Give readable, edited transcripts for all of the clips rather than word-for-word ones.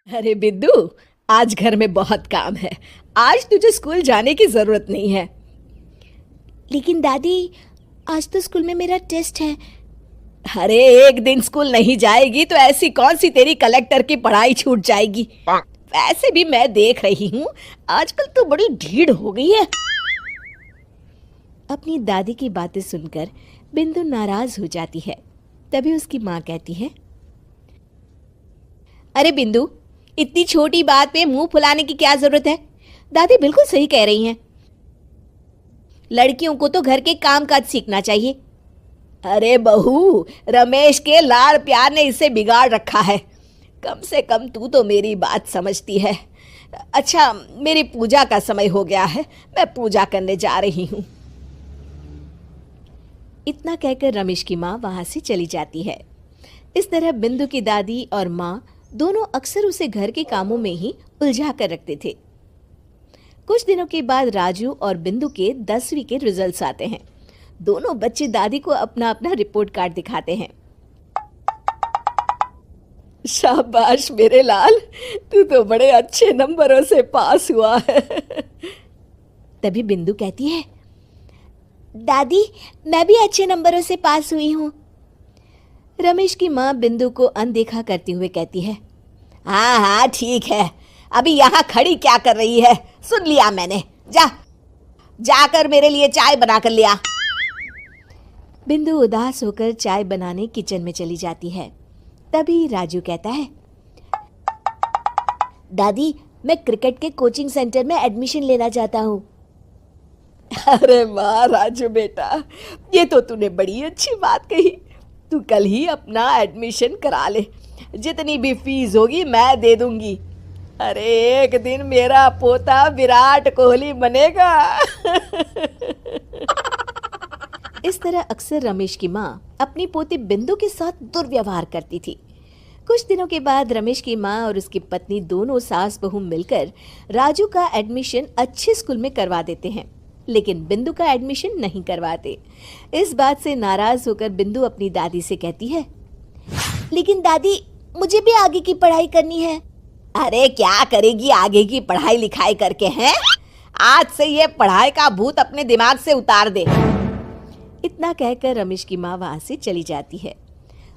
अरे बिद्दू, आज घर में बहुत काम है। आज तुझे स्कूल जाने की जरूरत नहीं है। लेकिन दादी, आज तो स्कूल में मेरा टेस्ट है। अरे एक दिन स्कूल नहीं जाएगी तो ऐसी कौन सी तेरी कलेक्टर की पढ़ाई छूट जाएगी। वैसे भी मैं देख रही हूँ आजकल तो बड़ी ढीठ हो गई है। अपनी दादी की बातें सुनकर बिंदु नाराज हो जाती है। तभी उसकी माँ कहती है, अरे बिंदु, इतनी छोटी बात पे मुंह फुलाने की क्या जरूरत है। दादी बिल्कुल सही कह रही हैं। लड़कियों को तो घर के काम काज सीखना चाहिए। अरे बहू, रमेश के लाड़ प्यार ने इसे बिगाड़ रखा है। कम से कम तू तो मेरी बात समझती है। अच्छा, मेरी पूजा का समय हो गया है, मैं पूजा करने जा रही हूँ। इतना कहकर रमेश की माँ वहां से चली जाती है। इस तरह बिंदु की दादी और माँ दोनों अक्सर उसे घर के कामों में ही उलझा कर रखते थे। कुछ दिनों के बाद राजू और बिंदु के 10वीं के रिजल्ट्स आते हैं। दोनों बच्चे दादी को अपना अपना रिपोर्ट कार्ड दिखाते हैं। शाबाश मेरे लाल, तू तो बड़े अच्छे नंबरों से पास हुआ है। तभी बिंदु कहती है, दादी मैं भी अच्छे नंबरों से पास हुई हूँ। रमेश की माँ बिंदु को अनदेखा करते हुए कहती है, हाँ हाँ ठीक है, अभी यहाँ खड़ी क्या कर रही है, सुन लिया मैंने। जाकर मेरे लिए चाय बना कर लिया। बिंदु उदास होकर चाय बनाने किचन में चली जाती है। तभी राजू कहता है, दादी मैं क्रिकेट के कोचिंग सेंटर में एडमिशन लेना चाहता हूँ। अरे वाह राजू बेटा, ये तो तूने बड़ी अच्छी बात कही। तू कल ही अपना एडमिशन करा ले, जितनी भी फीस होगी मैं दे दूंगी। अरे एक दिन मेरा पोता विराट कोहली बनेगा। इस तरह अक्सर रमेश की माँ अपनी पोती बिंदु के साथ दुर्व्यवहार करती थी। कुछ दिनों के बाद रमेश की माँ और उसकी पत्नी दोनों सास बहू मिलकर राजू का एडमिशन अच्छे स्कूल में करवा देते हैं, लेकिन बिंदु का एडमिशन नहीं करवाते। इस बात से नाराज होकर बिंदु अपनी दादी से कहती है, लेकिन दादी मुझे भी आगे की पढ़ाई करनी है। अरे क्या करेगी आगे की पढ़ाई लिखाई करके हैं? आज से ये पढ़ाई का भूत अपने दिमाग से उतार दे। इतना कहकर रमेश की माँ वहां से चली जाती है।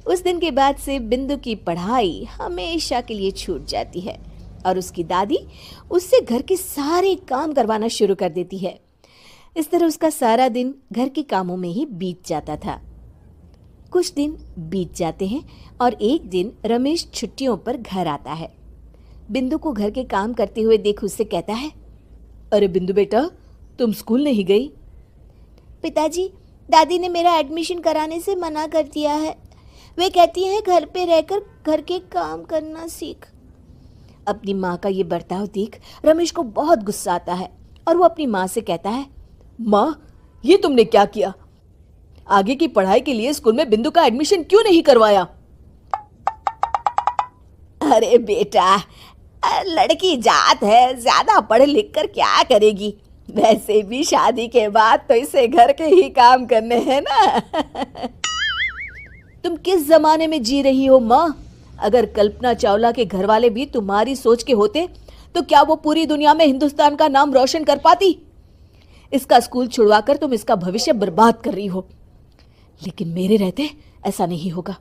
उस दिन के बाद से बिंदु की पढ़ाई हमेशा के लिए छूट जाती है और उसकी दादी उससे घर के सारे काम करवाना शुरू कर देती है। इस तरह उसका सारा दिन घर के कामों में ही बीत जाता था। कुछ दिन बीत जाते हैं और एक दिन रमेश छुट्टियों पर घर आता है। बिंदु को घर के काम करते हुए देख उससे कहता है, अरे बिंदु बेटा, तुम स्कूल नहीं गई? पिताजी, दादी ने मेरा एडमिशन कराने से मना कर दिया है। वे कहती हैं घर पे रहकर घर के काम करना सीख। अपनी माँ का ये बर्ताव देख रमेश को बहुत गुस्सा आता है और वो अपनी माँ से कहता है, माँ, ये तुमने क्या किया? आगे की पढ़ाई के लिए स्कूल में बिंदु का एडमिशन क्यों नहीं करवाया? अरे बेटा, लड़की जात है, ज्यादा पढ़ लिख कर क्या करेगी? वैसे भी शादी के बाद तो इसे घर के ही काम करने हैं ना। तुम किस जमाने में जी रही हो माँ? अगर कल्पना चावला के घर वाले भी तुम्हारी सोच के होते तो क्या वो पूरी दुनिया में हिंदुस्तान का नाम रोशन कर पाती? इसका स्कूल छुड़वाकर तुम इसका भविष्य बर्बाद कर रही हो, लेकिन मेरे रहते ऐसा नहीं होगा।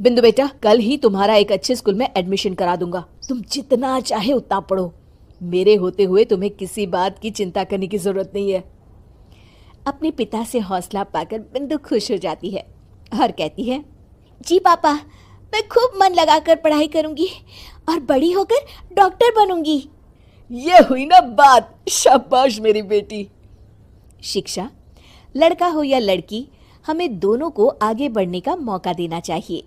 बिंदु बेटा, कल ही तुम्हारा एक अच्छे स्कूल में एडमिशन करा दूंगा। तुम जितना चाहे उतना पढ़ो। मेरे होते हुए तुम्हें किसी बात की चिंता करने की जरूरत नहीं है। अपने पिता से हौसला पाकर बिंदु खुश हो जाती है और कहती है, जी पापा, मैं खूब मन लगाकर पढ़ाई करूंगी और बड़ी होकर डॉक्टर बनूंगी। ये हुई ना बात। शाबाश मेरी बेटी। शिक्षा, लड़का हो या लड़की, हमें दोनों को आगे बढ़ने का मौका देना चाहिए।